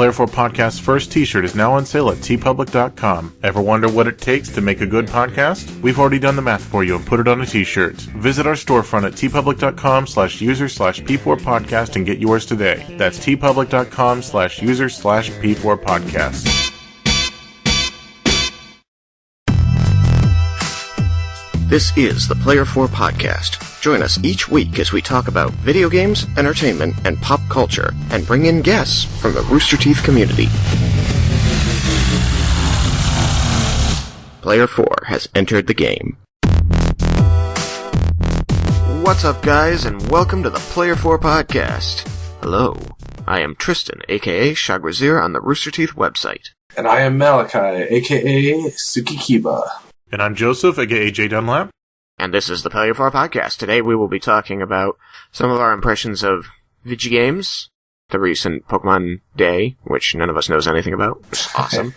Player 4 Podcast's first t-shirt is now on sale at tpublic.com. Ever wonder what it takes to make a good podcast? We've already done the math for you and put it on a t-shirt. Visit our storefront at tpublic.com/user/P4podcast and get yours today. That's tpublic.com/user/P4podcast. This is the Player 4 Podcast. Join us each week as we talk about video games, entertainment, and pop culture, and bring in guests from the Rooster Teeth community. Player 4 has entered the game. What's up, guys, and welcome to the Player 4 Podcast. Hello, I am Tristan, aka Shagrazir on the Rooster Teeth website. And I am Malachi, aka Sukikiba. And I'm Joseph, aka J. Dunlap. And this is the Player 4 Podcast. Today we will be talking about some of our impressions of video games, the recent Pokemon Day, which none of us knows anything about. Awesome.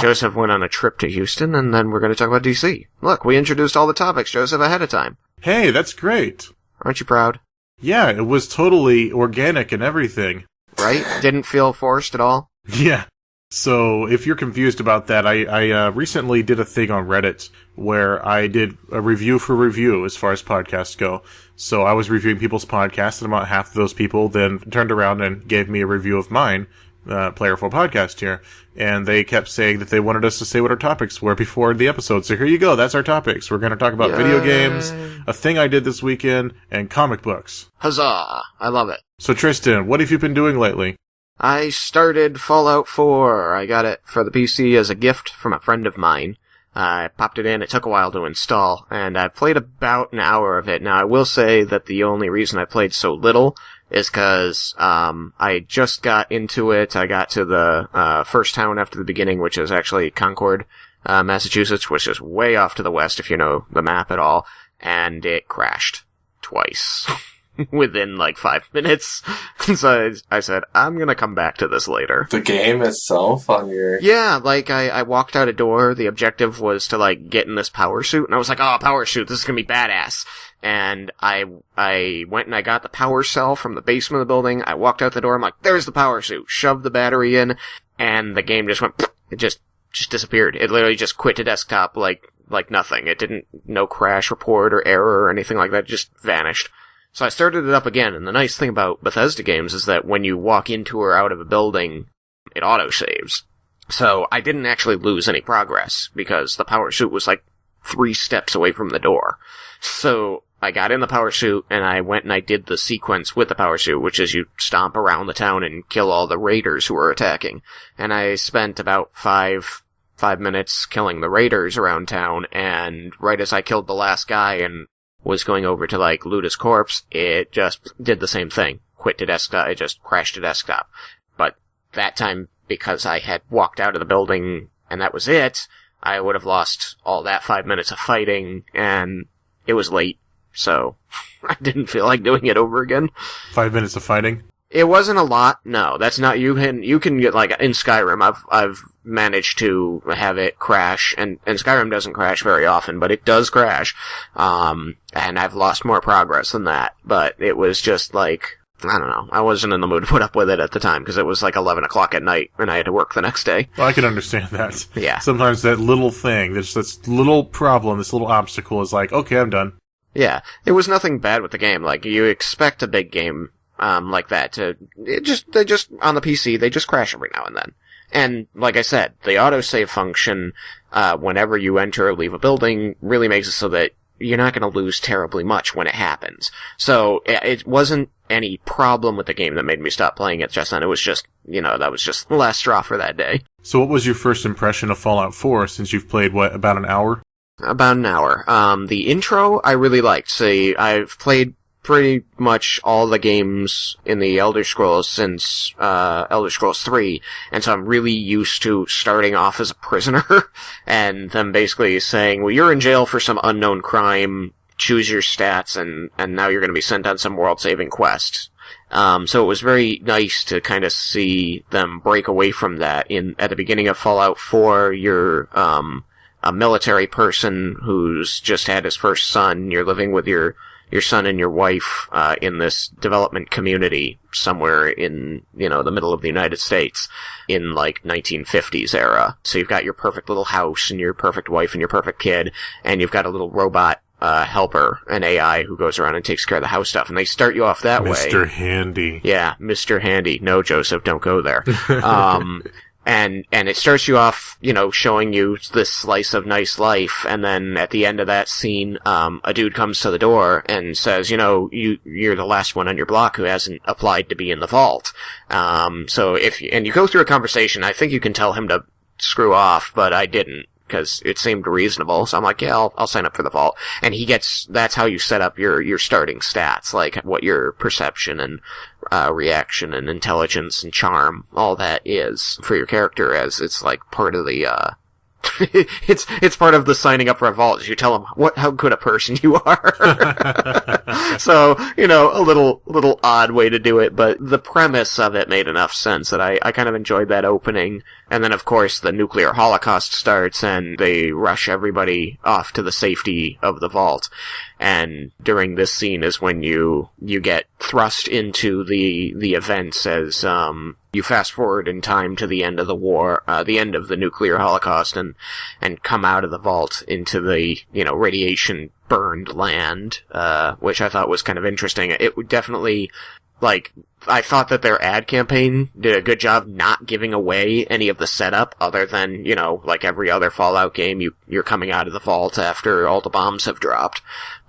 Joseph went on a trip to Houston, and then we're going to talk about DC. Look, we introduced all the topics, Joseph, ahead of time. Hey, that's great. Aren't you proud? Yeah, it was totally organic and everything. Right? Didn't feel forced at all? Yeah. So, if you're confused about that, I recently did a thing on Reddit where I did a review for review as far as podcasts go. So, I was reviewing people's podcasts, and about half of those people then turned around and gave me a review of mine, Player 4 Podcast here. And they kept saying that they wanted us to say what our topics were before the episode. So, here you go. That's our topics. We're going to talk about video games, a thing I did this weekend, and comic books. Huzzah! I love it. So, Tristan, what have you been doing lately? I started Fallout 4. I got it for the PC as a gift from a friend of mine. I popped it in. It took a while to install, and I played about an hour of it. Now, I will say that the only reason I played so little is because I just got into it. I got to the first town after the beginning, which is actually Concord, Massachusetts, which is way off to the west if you know the map at all, and it crashed twice. Within like 5 minutes. So I said, I'm gonna come back to this later. The game itself on your... Yeah, like I walked out a door, the objective was to like get in this power suit, and I was like, oh, power suit, this is gonna be badass. And I went and I got the power cell from the basement of the building, I walked out the door, I'm like, there's the power suit, shoved the battery in, and the game just went, it just disappeared. It literally just quit to desktop like nothing. It didn't, no crash report or error or anything like that, it just vanished. So I started it up again, and the nice thing about Bethesda games is that when you walk into or out of a building, it auto-saves. So I didn't actually lose any progress, because the power suit was like 3 steps away from the door. So I got in the power suit, and I went and I did the sequence with the power suit, which is you stomp around the town and kill all the raiders who are attacking. And I spent about 5 minutes killing the raiders around town, and right as I killed the last guy and was going over to, like, loot his corpse, it just did the same thing. Quit to desktop, it just crashed to desktop. But that time, because I had walked out of the building and that was it, I would have lost all that 5 minutes of fighting, and it was late, so I didn't feel like doing it over again. 5 minutes of fighting? It wasn't a lot, no. That's not, you can get, like, in Skyrim, I've managed to have it crash, and Skyrim doesn't crash very often, but it does crash, and I've lost more progress than that, but it was just, like, I don't know, I wasn't in the mood to put up with it at the time, because it was, like, 11 o'clock at night, and I had to work the next day. Well, I can understand that. Yeah. Sometimes that little thing, this little problem, this little obstacle is like, okay, I'm done. Yeah. It was nothing bad with the game, like, you expect a big game like that they just, on the PC, they just crash every now and then. And, like I said, the autosave function, whenever you enter or leave a building, really makes it so that you're not gonna lose terribly much when it happens. So, it wasn't any problem with the game that made me stop playing it just then. It was just, that was just the last straw for that day. So what was your first impression of Fallout 4 since you've played, about an hour? About an hour. The intro, I really liked. See, I've played pretty much all the games in the Elder Scrolls since Elder Scrolls 3, and so I'm really used to starting off as a prisoner, and them basically saying, well, you're in jail for some unknown crime, choose your stats, and now you're going to be sent on some world-saving quest. So it was very nice to kind of see them break away from that. At the beginning of Fallout 4, you're a military person who's just had his first son, you're living with your son and your wife in this development community somewhere in, the middle of the United States in, 1950s era. So you've got your perfect little house and your perfect wife and your perfect kid, and you've got a little robot helper, an AI who goes around and takes care of the house stuff, and they start you off that way. Mr. Handy. Yeah, Mr. Handy. No, Joseph, don't go there. And it starts you off, showing you this slice of nice life, and then at the end of that scene, a dude comes to the door and says, you're the last one on your block who hasn't applied to be in the vault. So and you go through a conversation, I think you can tell him to screw off, but I didn't, because it seemed reasonable. So I'm like, yeah, I'll sign up for the vault. And that's how you set up your starting stats, like what your perception and reaction and intelligence and charm, all that is for your character, as it's like part of the it's part of the signing up for a vault. You tell them how good a person you are. So, a little odd way to do it, but the premise of it made enough sense that I kind of enjoyed that opening. And then, of course, the nuclear holocaust starts and they rush everybody off to the safety of the vault. And during this scene is when you get thrust into the events as, you fast forward in time to the end of the war, the end of the nuclear holocaust, and come out of the vault into the, radiation burned land, which I thought was kind of interesting. It would definitely, I thought that their ad campaign did a good job not giving away any of the setup, other than, like every other Fallout game, you're coming out of the vault after all the bombs have dropped.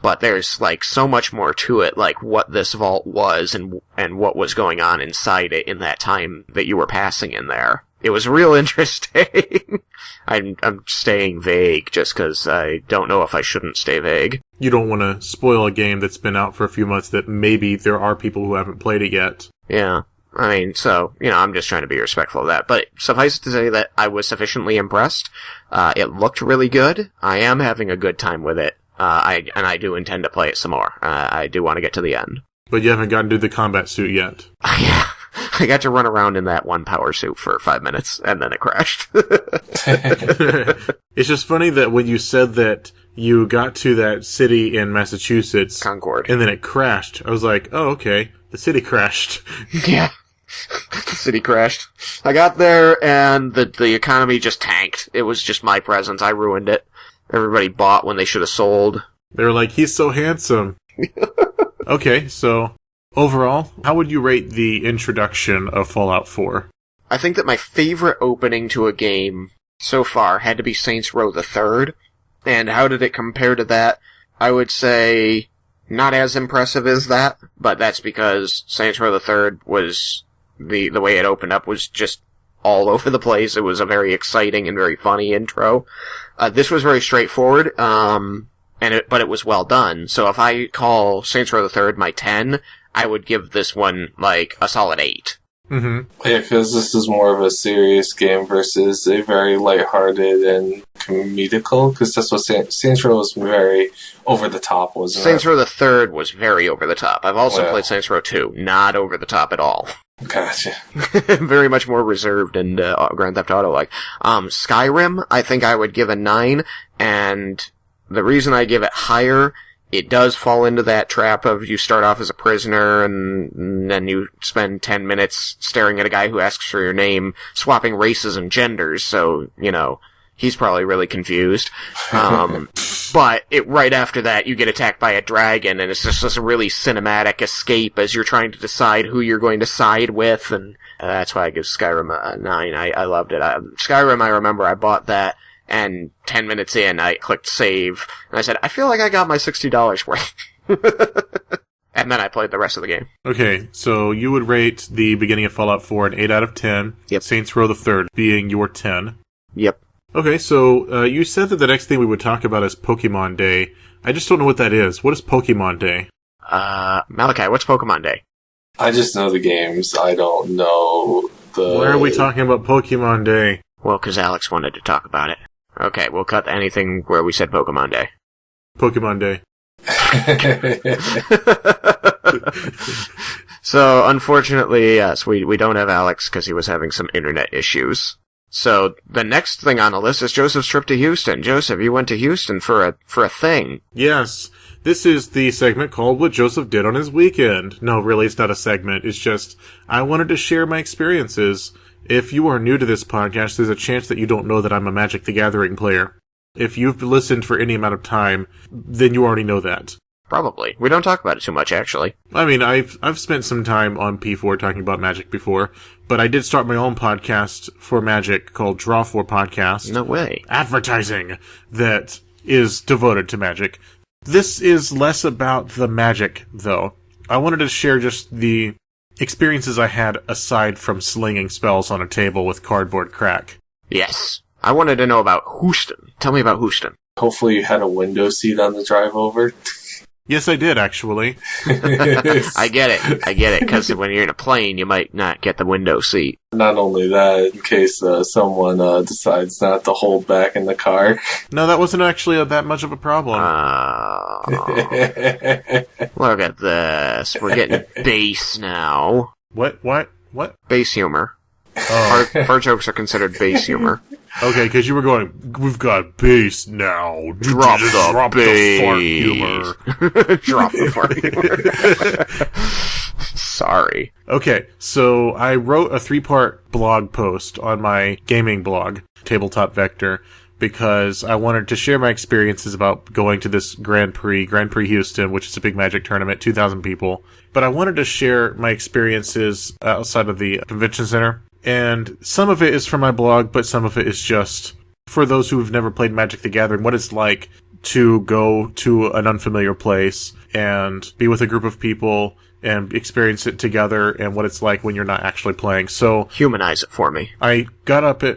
But there's, so much more to it, like what this vault was and what was going on inside it in that time that you were passing in there. It was real interesting. I'm staying vague just because I don't know if I shouldn't stay vague. You don't want to spoil a game that's been out for a few months that maybe there are people who haven't played it yet. Yeah. I mean, so, I'm just trying to be respectful of that. But suffice it to say that I was sufficiently impressed. It looked really good. I am having a good time with it. I do intend to play it some more. I do want to get to the end. But you haven't gotten to the combat suit yet. Yeah. I got to run around in that one power suit for 5 minutes, and then it crashed. It's just funny that when you said that you got to that city in Massachusetts... Concord. And then it crashed. I was like, oh, okay. The city crashed. Yeah. The city crashed. I got there, and the economy just tanked. It was just my presence. I ruined it. Everybody bought when they should have sold. They were like, he's so handsome. Okay, so overall, how would you rate the introduction of Fallout 4? I think that my favorite opening to a game so far had to be Saints Row the Third. And how did it compare to that? I would say not as impressive as that, but that's because Saints Row the Third was the way it opened up was just all over the place. It was a very exciting and very funny intro. This was very straightforward, but it was well done. So if I call Saints Row the Third my 10, I would give this one, a solid 8. Mm-hmm. Yeah, because this is more of a serious game versus a very lighthearted and comedical, because that's what Saints Row was very over the top, wasn't it? Saints Row the Third was very over the top. I've also played Saints Row 2, not over the top at all. Gotcha. Very much more reserved and Grand Theft Auto-like. Skyrim, I think I would give a 9, and the reason I give it higher, it does fall into that trap of you start off as a prisoner and then you spend 10 minutes staring at a guy who asks for your name, swapping races and genders, so, he's probably really confused. But right after that, you get attacked by a dragon, and it's just this really cinematic escape as you're trying to decide who you're going to side with, and that's why I give Skyrim a 9. I loved it. Skyrim, I remember I bought that, and 10 minutes in, I clicked save, and I said, I feel like I got my $60 worth. And then I played the rest of the game. Okay, so you would rate the beginning of Fallout 4 an 8 out of 10. Yep. Saints Row the Third being your 10. Yep. Okay, so you said that the next thing we would talk about is Pokemon Day. I just don't know what that is. What is Pokemon Day? Malachi, what's Pokemon Day? I just know the games. I don't know the... Why are we talking about Pokemon Day? Well, because Alex wanted to talk about it. Okay, we'll cut anything where we said Pokemon Day. Pokemon Day. So, unfortunately, yes, we don't have Alex because he was having some internet issues. So, the next thing on the list is Joseph's trip to Houston. Joseph, you went to Houston for a thing. Yes. This is the segment called What Joseph Did on His Weekend. No, really, it's not a segment. It's just, I wanted to share my experiences. If you are new to this podcast, there's a chance that you don't know that I'm a Magic the Gathering player. If you've listened for any amount of time, then you already know that. Probably. We don't talk about it too much, actually. I mean, I've spent some time on P4 talking about Magic before, but I did start my own podcast for Magic called Draw 4 Podcast. No way. Advertising that is devoted to Magic. This is less about the Magic, though. I wanted to share just the experiences I had aside from slinging spells on a table with cardboard crack. Yes. I wanted to know about Houston. Tell me about Houston. Hopefully you had a window seat on the drive over. Yes, I did, actually. I get it, because when you're in a plane, you might not get the window seat. Not only that, in case someone decides not to hold back in the car. No, that wasn't actually that much of a problem. Look at this. We're getting base now. What? Base humor. Oh. Fart jokes are considered base humor. Okay, because you were going, we've got bass now. Drop the fart humor. Drop the fart humor. Sorry. Okay, so I wrote a 3-part blog post on my gaming blog, Tabletop Vector, because I wanted to share my experiences about going to this Grand Prix Houston, which is a big Magic tournament, 2,000 people. But I wanted to share my experiences outside of the convention center. And some of it is from my blog, but some of it is just for those who have never played Magic the Gathering, what it's like to go to an unfamiliar place and be with a group of people and experience it together and what it's like when you're not actually playing. So humanize it for me. I got up at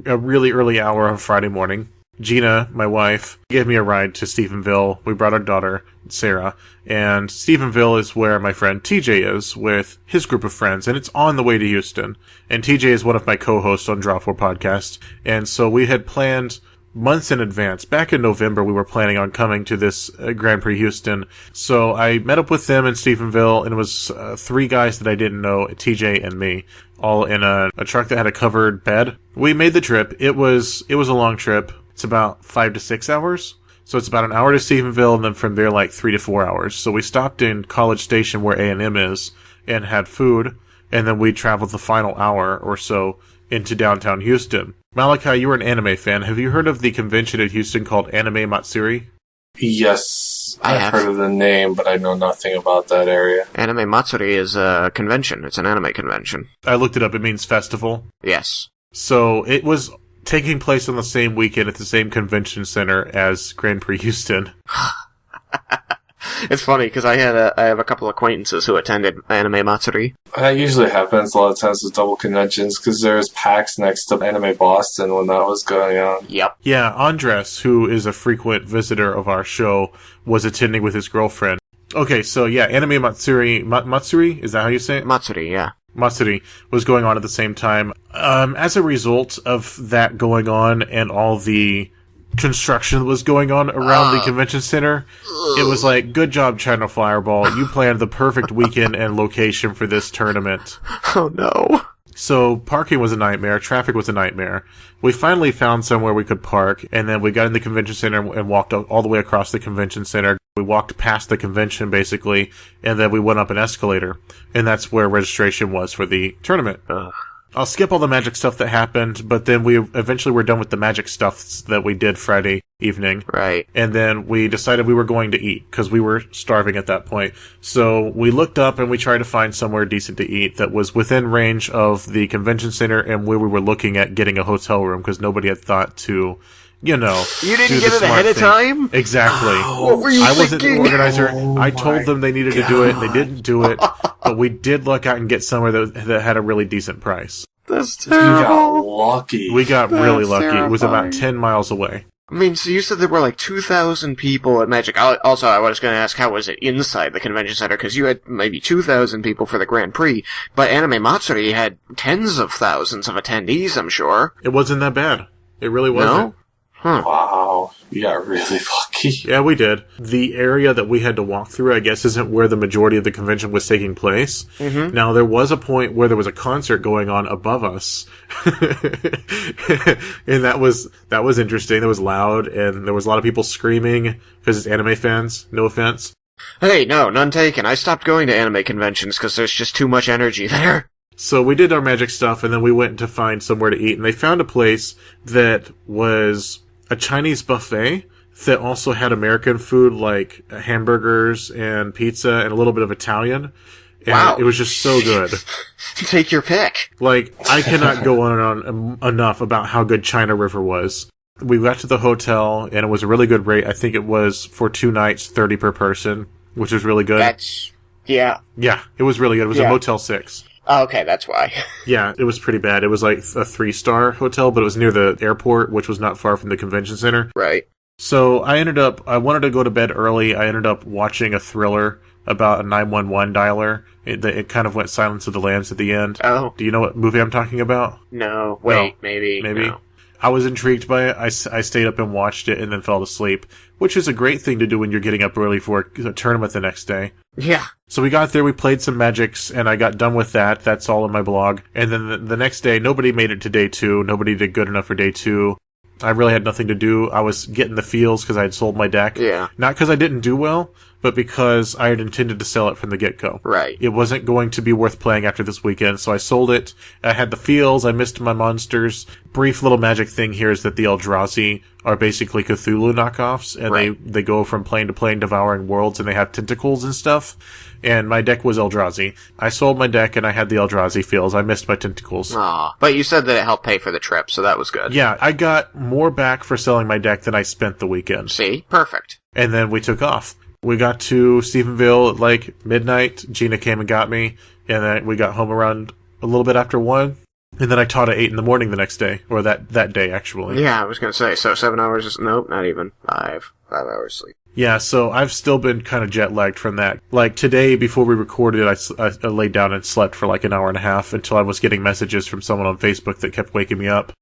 a really early hour on Friday morning. Gina, my wife, gave me a ride to Stephenville. We brought our daughter, Sarah, and Stephenville is where my friend TJ is with his group of friends, and it's on the way to Houston. And TJ is one of my co-hosts on Draw 4 Podcast, and so we had planned months in advance. Back in November, we were planning on coming to this Grand Prix Houston. So I met up with them in Stephenville, and it was 3 guys that I didn't know, TJ and me, all in a truck that had a covered bed. We made the trip. It was a long trip. It's about 5 to 6 hours. So it's about an hour to Stephenville, and then from there, 3 to 4 hours. So we stopped in College Station, where A&M is, and had food, and then we traveled the final hour or so into downtown Houston. Malachi, you were an anime fan. Have you heard of the convention at Houston called Anime Matsuri? Yes, I I've have. heard of the name, but I know nothing about that area. Anime Matsuri is a convention. It's an anime convention. I looked it up. It means festival. Yes. So it was taking place on the same weekend at the same convention center as Grand Prix Houston. It's funny because I have a couple acquaintances who attended Anime Matsuri. That usually happens a lot of times with double conventions because there was PAX next to Anime Boston when that was going on. Yep. Yeah, Andres, who is a frequent visitor of our show, was attending with his girlfriend. Okay, so yeah, Anime Matsuri, Matsuri? Is that how you say it? Matsuri, yeah. Matsuri was going on at the same time. As a result of that going on and all the construction that was going on around the convention center, it was like, good job, China Fireball. You planned the perfect weekend and location for this tournament. Oh no. So parking was a nightmare. Traffic was a nightmare. We finally found somewhere we could park, and then we got in the convention center and walked all the way across the convention center. We walked past the convention, basically, and then we went up an escalator. And that's where registration was for the tournament. Ugh. I'll skip all the Magic stuff that happened, but then we eventually were done with the Magic stuff that we did Friday evening. Right. And then we decided we were going to eat, because we were starving at that point. So we looked up and we tried to find somewhere decent to eat that was within range of the convention center and where we were looking at getting a hotel room, because nobody had thought to, you know, you didn't do get the it ahead smart of thing. time? Exactly. What were you I wasn't the thinking? organizer. Oh I told my them they needed to do it. They didn't do it. But we did look out and get somewhere that had a really decent price. That's You got terrible. lucky. We got really That's lucky. It was about terrifying. 10 miles away. I mean, so you said there were like 2,000 people at Magic. Also, I was going to ask, how was it inside the convention center? Because you had maybe 2,000 people for the Grand Prix, but Anime Matsuri had tens of thousands of attendees, I'm sure. It wasn't that bad. It really wasn't. No? Huh. Wow, you got really lucky. Yeah, we did. The area that we had to walk through, I guess, isn't where the majority of the convention was taking place. Mm-hmm. Now, there was a point where there was a concert going on above us. And that was interesting. It was loud, and there was a lot of people screaming because it's anime fans. No offense. Hey, no, none taken. I stopped going to anime conventions because there's just too much energy there. So we did our magic stuff, and then we went to find somewhere to eat, and they found a place that was a Chinese buffet that also had American food like hamburgers and pizza and a little bit of Italian. And wow. It was just so good. Take your pick. Like, I cannot go on and on enough about how good China River was. We got to the hotel, and it was a really good rate. I think it was for 2 nights, $30 per person, which was really good. Yeah. Yeah, it was really good. It was a Motel 6. Oh, okay, that's why. Yeah, it was pretty bad. It was like a 3-star hotel, but it was near the airport, which was not far from the convention center. Right. So I wanted to go to bed early. I ended up watching a thriller about a 911 dialer. It kind of went Silence of the Lambs at the end. Oh. Do you know what movie I'm talking about? No. Wait, No. maybe. No. I was intrigued by it. I stayed up and watched it and then fell asleep, which is a great thing to do when you're getting up early for a tournament the next day. Yeah. So we got there, we played some magics, and I got done with that. That's all in my blog. And then the next day, nobody made it to day 2. Nobody did good enough for day 2. I really had nothing to do. I was getting the feels because I had sold my deck. Yeah. Not because I didn't do well, but because I had intended to sell it from the get-go. Right. It wasn't going to be worth playing after this weekend, so I sold it. I had the feels. I missed my monsters. Brief little magic thing here is that the Eldrazi are basically Cthulhu knockoffs, and they go from plane to plane devouring worlds, and they have tentacles and stuff. And my deck was Eldrazi. I sold my deck, and I had the Eldrazi feels. I missed my tentacles. Aw. But you said that it helped pay for the trip, so that was good. Yeah, I got more back for selling my deck than I spent the weekend. See? Perfect. And then we took off. We got to Stephenville at like midnight. Gina came and got me, and then we got home around a little bit after 1. And then I taught at 8 in the morning the next day, or that day actually. Yeah, I was gonna say, so 7 hours nope, not even. 5 hours sleep. Yeah, so I've still been kind of jet lagged from that. Like today, before we recorded, I laid down and slept for like an hour and a half until I was getting messages from someone on Facebook that kept waking me up.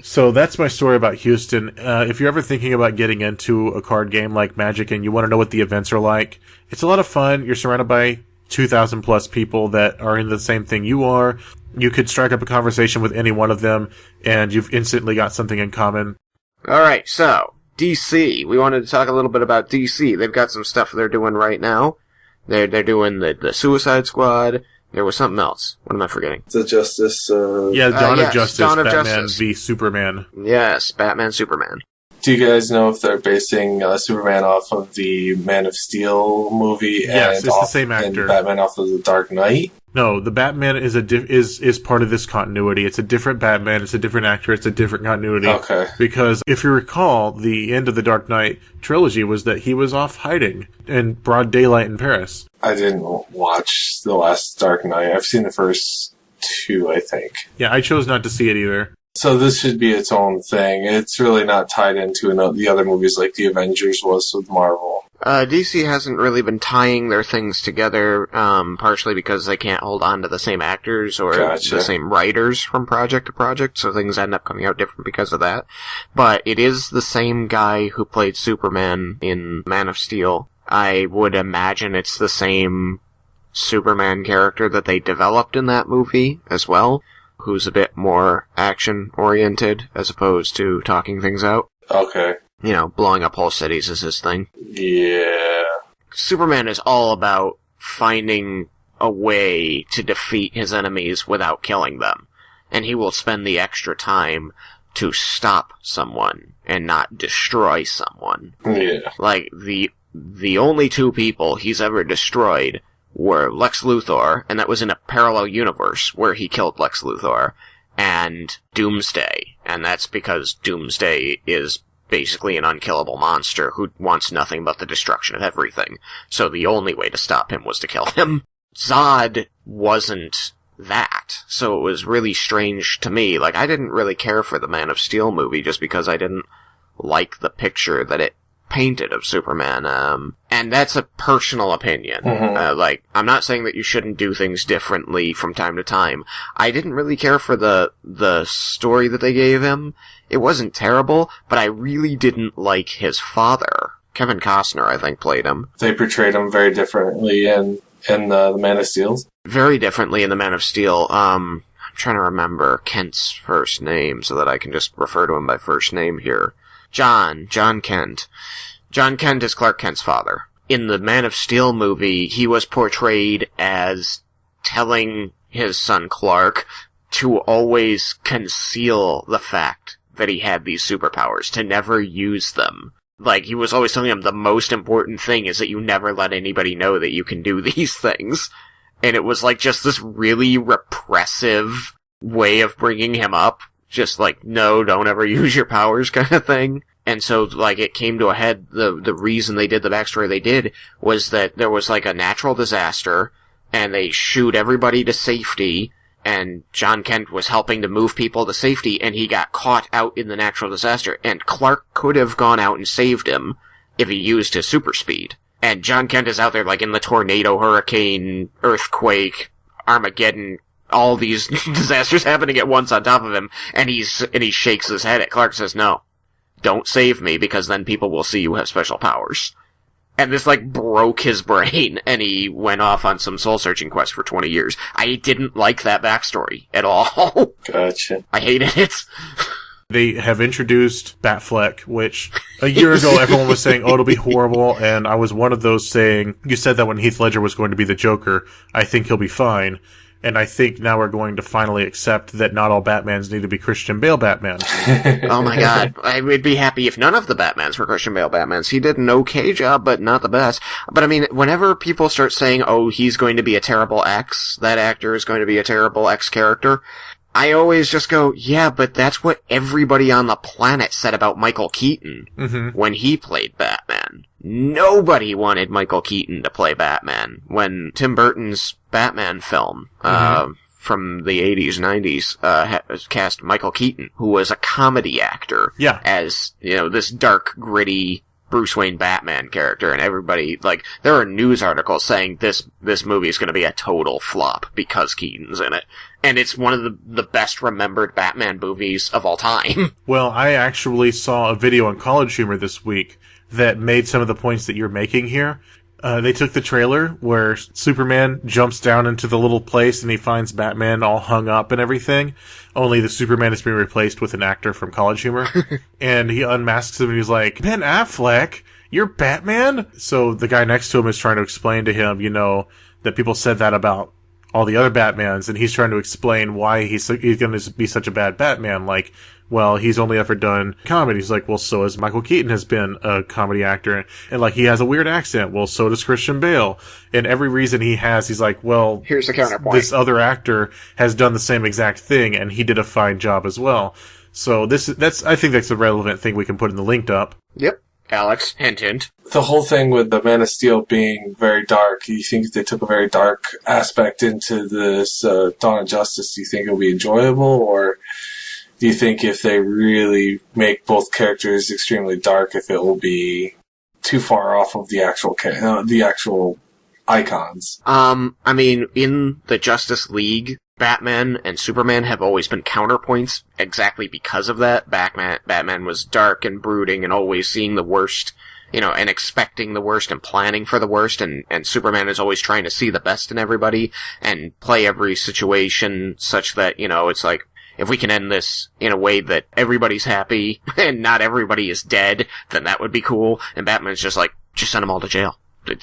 So that's my story about Houston. If you're ever thinking about getting into a card game like Magic and you want to know what the events are like, it's a lot of fun. You're surrounded by 2,000 plus people that are in the same thing you are. You could strike up a conversation with any one of them, and you've instantly got something in common. Alright, so DC. We wanted to talk a little bit about DC. They've got some stuff they're doing right now. They're doing the Suicide Squad. There was something else. What am I forgetting? The Justice. Dawn of Justice. Dawn of Batman Justice. v Superman. Yes, Batman, Superman. Do you guys know if they're basing Superman off of the Man of Steel movie? Yes, and it's the same actor. And Batman off of the Dark Knight? No, the Batman is part of this continuity. It's a different Batman. It's a different actor. It's a different continuity. Okay. Because if you recall, the end of the Dark Knight trilogy was that he was off hiding in broad daylight in Paris. I didn't watch the last Dark Knight. I've seen the first 2, I think. Yeah, I chose not to see it either. So this should be its own thing. It's really not tied into the other movies like the Avengers was with Marvel. DC hasn't really been tying their things together, partially because they can't hold on to the same actors or the same writers from project to project, so things end up coming out different because of that. But it is the same guy who played Superman in Man of Steel. I would imagine it's the same Superman character that they developed in that movie as well, who's a bit more action-oriented as opposed to talking things out. Okay. You know, blowing up whole cities is his thing. Yeah. Superman is all about finding a way to defeat his enemies without killing them. And he will spend the extra time to stop someone and not destroy someone. Yeah. Like, the only 2 people he's ever destroyed were Lex Luthor, and that was in a parallel universe where he killed Lex Luthor, and Doomsday. And that's because Doomsday is basically an unkillable monster who wants nothing but the destruction of everything. So the only way to stop him was to kill him. Zod wasn't that. So it was really strange to me. Like, I didn't really care for the Man of Steel movie just because I didn't like the picture that it painted of Superman. And that's a personal opinion. Mm-hmm. I'm not saying that you shouldn't do things differently from time to time. I didn't really care for the story that they gave him. It wasn't terrible, but I really didn't like his father. Kevin Costner, I think, played him. They portrayed him very differently in the Man of Steel. Very differently in the Man of Steel. I'm trying to remember Kent's first name so that I can just refer to him by first name here. John Kent. John Kent is Clark Kent's father. In the Man of Steel movie, he was portrayed as telling his son Clark to always conceal the fact that he had these superpowers, to never use them. Like, he was always telling him the most important thing is that you never let anybody know that you can do these things. And it was like just this really repressive way of bringing him up. Just like, no, don't ever use your powers kind of thing. And so, like, it came to a head, the reason they did the backstory they did was that there was like a natural disaster, and they shoot everybody to safety, and John Kent was helping to move people to safety, and he got caught out in the natural disaster, and Clark could have gone out and saved him if he used his super speed. And John Kent is out there, like, in the tornado, hurricane, earthquake, Armageddon, all these disasters happening at once on top of him, and he shakes his head at Clark and says, no, don't save me, because then people will see you have special powers. And this, like, broke his brain, and he went off on some soul-searching quest for 20 years. I didn't like that backstory at all. Gotcha. I hated it. They have introduced Batfleck, which a year ago everyone was saying, oh, it'll be horrible, and I was one of those saying, you said that when Heath Ledger was going to be the Joker, I think he'll be fine. And I think now we're going to finally accept that not all Batmans need to be Christian Bale Batman. Oh my god. I would be happy if none of the Batmans were Christian Bale Batmans. He did an okay job, but not the best. But I mean, whenever people start saying, oh, he's going to be a terrible X, that actor is going to be a terrible X character, I always just go, yeah, but that's what everybody on the planet said about Michael Keaton when he played Batman. Nobody wanted Michael Keaton to play Batman. When Tim Burton's Batman film from the 80s, 90s cast Michael Keaton, who was a comedy actor, as, you know, this dark, gritty Bruce Wayne Batman character, and everybody, like, there are news articles saying this movie is going to be a total flop because Keaton's in it. And it's one of the best remembered Batman movies of all time. Well, I actually saw a video on College Humor this week that made some of the points that you're making here. They took the trailer where Superman jumps down into the little place and he finds Batman all hung up and everything. Only the Superman is being replaced with an actor from College Humor. And he unmasks him and he's like, Ben Affleck, you're Batman? So the guy next to him is trying to explain to him, you know, that people said that about all the other Batmans, and he's trying to explain why he's going to be such a bad Batman. Like, well, he's only ever done comedy. He's like, well, so has Michael Keaton has been a comedy actor. And like, he has a weird accent. Well, so does Christian Bale. And every reason he has, he's like, well, here's the counterpoint. This other actor has done the same exact thing, and he did a fine job as well. So I think that's a relevant thing we can put in the Linkdump. Yep. Alex, hint, hint. The whole thing with the Man of Steel being very dark, you think they took a very dark aspect into this Dawn of Justice? Do you think it'll be enjoyable, or do you think if they really make both characters extremely dark, if it will be too far off of the actual icons? I mean, in the Justice League, Batman and Superman have always been counterpoints exactly because of that. Batman was dark and brooding and always seeing the worst, you know, and expecting the worst and planning for the worst, and Superman is always trying to see the best in everybody and play every situation such that, you know, it's like, if we can end this in a way that everybody's happy and not everybody is dead, then that would be cool. And Batman's just like, just send them all to jail.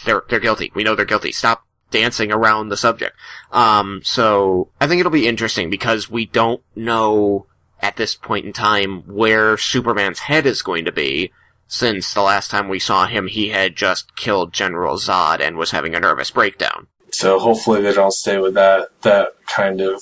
They're guilty. We know they're guilty. Stop dancing around the subject. So I think it'll be interesting because we don't know at this point in time where Superman's head is going to be, since the last time we saw him, he had just killed General Zod and was having a nervous breakdown. So hopefully they don't stay with that kind of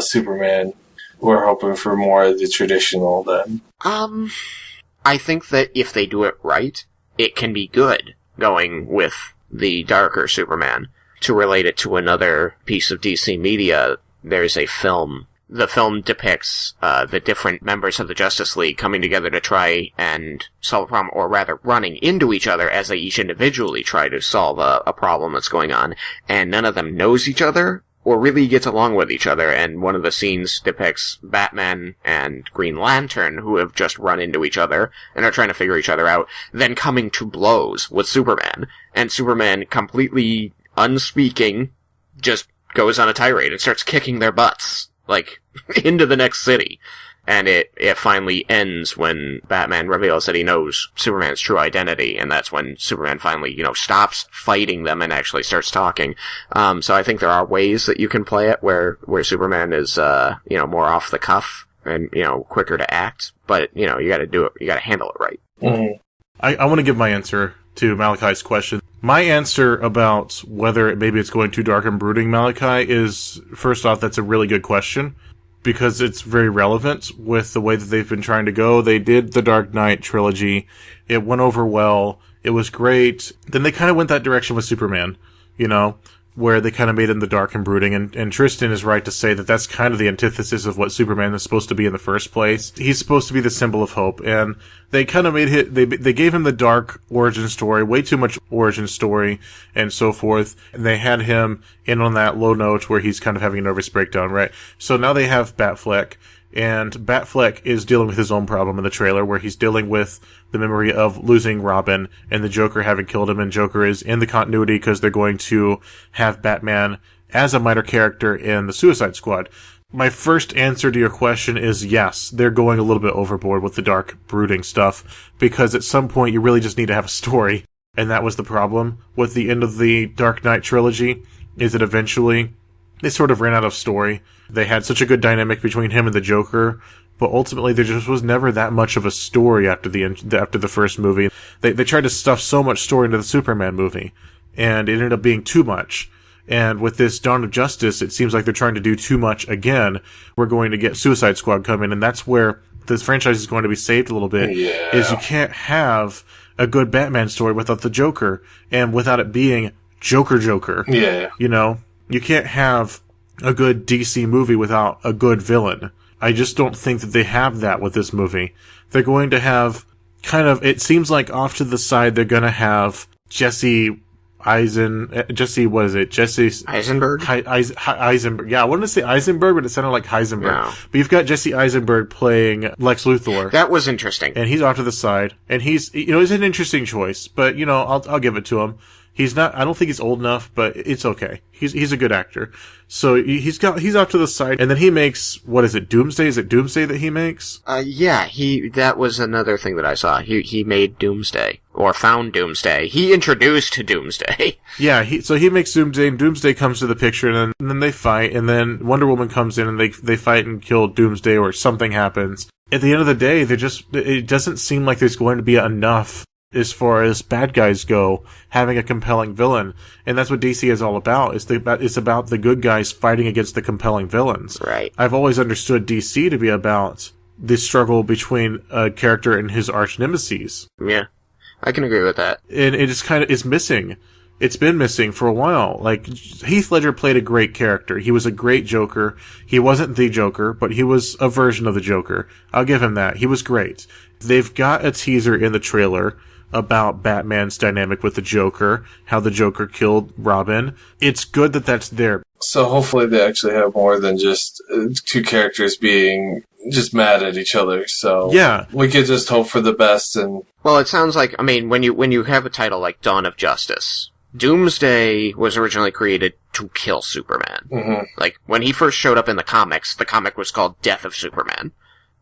Superman. We're hoping for more of the traditional then. I think that if they do it right, it can be good going with the darker Superman. To relate it to another piece of DC media, there's a film the film depicts the different members of the Justice League coming together to try and solve a problem, or rather running into each other as they each individually try to solve a problem that's going on, and none of them knows each other or really gets along with each other. And one of the scenes depicts Batman and Green Lantern, who have just run into each other and are trying to figure each other out, then coming to blows with Superman, and Superman, completely unspeaking, just goes on a tirade and starts kicking their butts, like, into the next city. And it finally ends when Batman reveals that he knows Superman's true identity, and that's when Superman finally, stops fighting them and actually starts talking. So I think there are ways that you can play it where Superman is, more off the cuff and, quicker to act, but, you gotta do it, you gotta handle it right. Mm-hmm. I want to give my answer to Malachi's question. My answer about whether maybe it's going too dark and brooding, Malachi, is, first off, that's a really good question, because it's very relevant with the way that they've been trying to go. They did the Dark Knight trilogy. It went over well. It was great. Then they kind of went that direction with Superman, where they kind of made him the dark and brooding. And Tristan is right to say that that's kind of the antithesis of what Superman is supposed to be in the first place. He's supposed to be the symbol of hope. And they kind of made it, they gave him the dark origin story, way too much origin story and so forth. And they had him in on that low note where he's kind of having a nervous breakdown, right? So now they have Batfleck. And Batfleck is dealing with his own problem in the trailer, where he's dealing with the memory of losing Robin and the Joker having killed him, and Joker is in the continuity because they're going to have Batman as a minor character in the Suicide Squad. My first answer to your question is yes, they're going a little bit overboard with the dark, brooding stuff, because at some point you really just need to have a story, and that was the problem with the end of the Dark Knight trilogy, is that eventually they sort of ran out of story. They had such a good dynamic between him and the Joker, but ultimately there just was never that much of a story after the first movie. They tried to stuff so much story into the Superman movie, and it ended up being too much. And with this Dawn of Justice, it seems like they're trying to do too much again. We're going to get Suicide Squad coming, and that's where this franchise is going to be saved a little bit, is you can't have a good Batman story without the Joker, and without it being Joker. Yeah. You can't have a good DC movie without a good villain. I just don't think that they have that with this movie. They're going to have it seems like off to the side they're going to have Jesse Eisenberg? Eisenberg. Yeah, I wanted to say Eisenberg, but it sounded like Heisenberg. No. But you've got Jesse Eisenberg playing Lex Luthor. That was interesting. And he's off to the side. And he's an interesting choice, but, I'll give it to him. He's not, I don't think he's old enough, but it's okay. He's a good actor. So he's off to the side, and then he makes, what is it, Doomsday? Is it Doomsday that he makes? Yeah, that was another thing that I saw. He made Doomsday, or found Doomsday. He introduced Doomsday. Yeah, so he makes Doomsday, and Doomsday comes to the picture, and then they fight, and then Wonder Woman comes in, and they fight and kill Doomsday, or something happens. At the end of the day, it doesn't seem like there's going to be enough as far as bad guys go, having a compelling villain. And that's what DC is all about. It's about the good guys fighting against the compelling villains. Right. I've always understood DC to be about this struggle between a character and his arch nemesis. Yeah, I can agree with that. And it's missing. It's been missing for a while. Like, Heath Ledger played a great character. He was a great Joker. He wasn't the Joker, but he was a version of the Joker. I'll give him that. He was great. They've got a teaser in the trailer about Batman's dynamic with the Joker, how the Joker killed Robin. It's good that that's there. So hopefully they actually have more than just two characters being just mad at each other. So yeah, we could just hope for the best. And well, it sounds like, when you have a title like Dawn of Justice, Doomsday was originally created to kill Superman. Mm-hmm. Like, when he first showed up in the comic was called Death of Superman.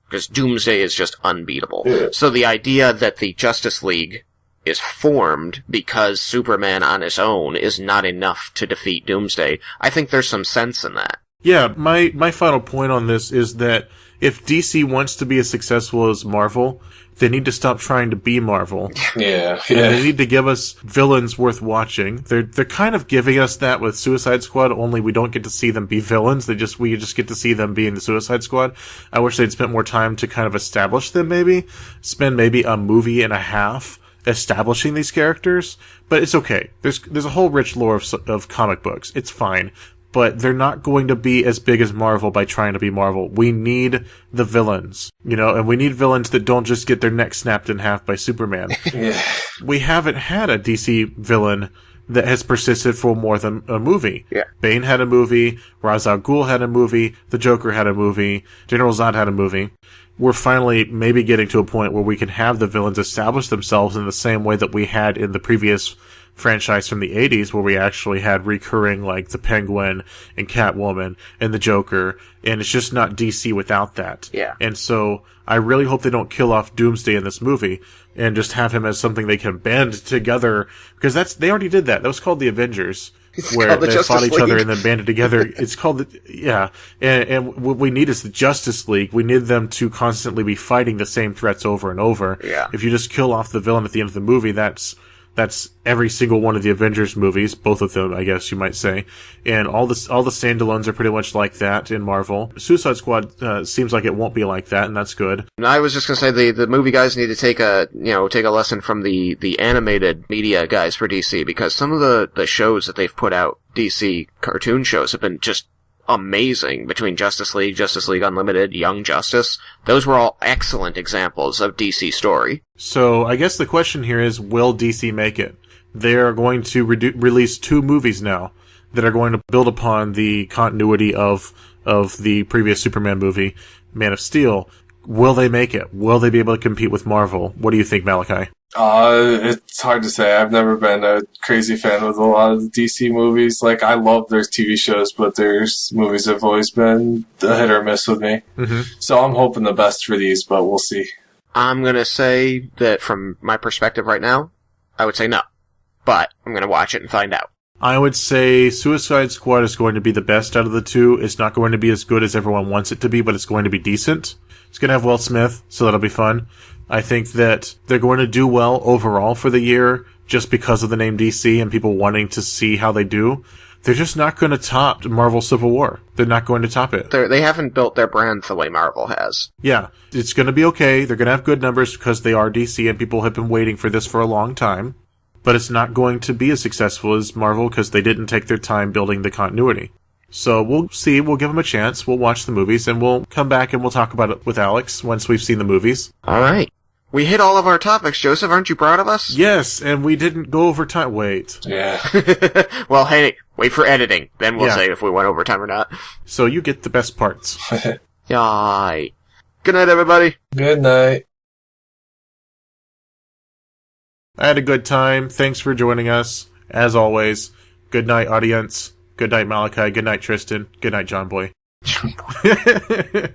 Because Doomsday is just unbeatable. Yeah. So the idea that the Justice League is formed because Superman on his own is not enough to defeat Doomsday, I think there's some sense in that. Yeah, my final point on this is that if DC wants to be as successful as Marvel, they need to stop trying to be Marvel. Yeah. And they need to give us villains worth watching. They're kind of giving us that with Suicide Squad, only we don't get to see them be villains. We just get to see them be in the Suicide Squad. I wish they'd spent more time to kind of establish them, maybe. Spend maybe a movie and a half establishing these characters. But it's okay. There's a whole rich lore of comic books. It's fine. but they're not going to be as big as Marvel by trying to be Marvel. We need the villains, and we need villains that don't just get their neck snapped in half by Superman. Yeah. We haven't had a DC villain that has persisted for more than a movie. Yeah. Bane had a movie, Ra's al Ghul had a movie, the Joker had a movie, General Zod had a movie. We're finally maybe getting to a point where we can have the villains establish themselves in the same way that we had in the previous franchise from the 80s, where we actually had recurring, like, the Penguin and Catwoman and the Joker, and it's just not DC without that. Yeah. And so I really hope they don't kill off Doomsday in this movie and just have him as something they can band together, because they already did that. That was called the Avengers. Where they fought each other and then banded together. It's called and what we need is the Justice League. We need them to constantly be fighting the same threats over and over. Yeah. If you just kill off the villain at the end of the movie, that's every single one of the Avengers movies, both of them, I guess you might say. And all the standalones are pretty much like that in Marvel. Suicide Squad seems like it won't be like that, and that's good. And I was just gonna say the movie guys need to take a lesson from the animated media guys for DC, because some of the shows that they've put out, DC cartoon shows, have been just amazing. Between Justice League Unlimited, Young Justice, those were all excellent examples of DC story. So I guess the question here is, will DC make it? They are going to release 2 movies now that are going to build upon the continuity of the previous Superman movie, Man of Steel. Will they make it? Will they be able to compete with Marvel? What do you think, Malachi? It's hard to say. I've never been a crazy fan with a lot of the DC movies. Like, I love their TV shows, but their movies have always been a hit or miss with me. Mm-hmm. So I'm hoping the best for these, but we'll see. I'm gonna say that from my perspective right now, I would say no. But I'm gonna watch it and find out. I would say Suicide Squad is going to be the best out of the 2. It's not going to be as good as everyone wants it to be, but it's going to be decent. It's going to have Will Smith, so that'll be fun. I think that they're going to do well overall for the year just because of the name DC and people wanting to see how they do. They're just not going to top Marvel Civil War. They're not going to top it. They haven't built their brand the way Marvel has. Yeah, it's going to be okay. They're going to have good numbers because they are DC and people have been waiting for this for a long time. But it's not going to be as successful as Marvel because they didn't take their time building the continuity. So we'll see. We'll give them a chance. We'll watch the movies and we'll come back and we'll talk about it with Alex once we've seen the movies. All right. We hit all of our topics, Joseph. Aren't you proud of us? Yes, and we didn't go over time. Wait. Yeah. Well, hey, wait for editing. Then we'll say if we went over time or not. So you get the best parts. Yay. Good night, everybody. Good night. I had a good time. Thanks for joining us. As always, good night, audience. Good night, Malachi. Good night, Tristan. Good night, John Boy.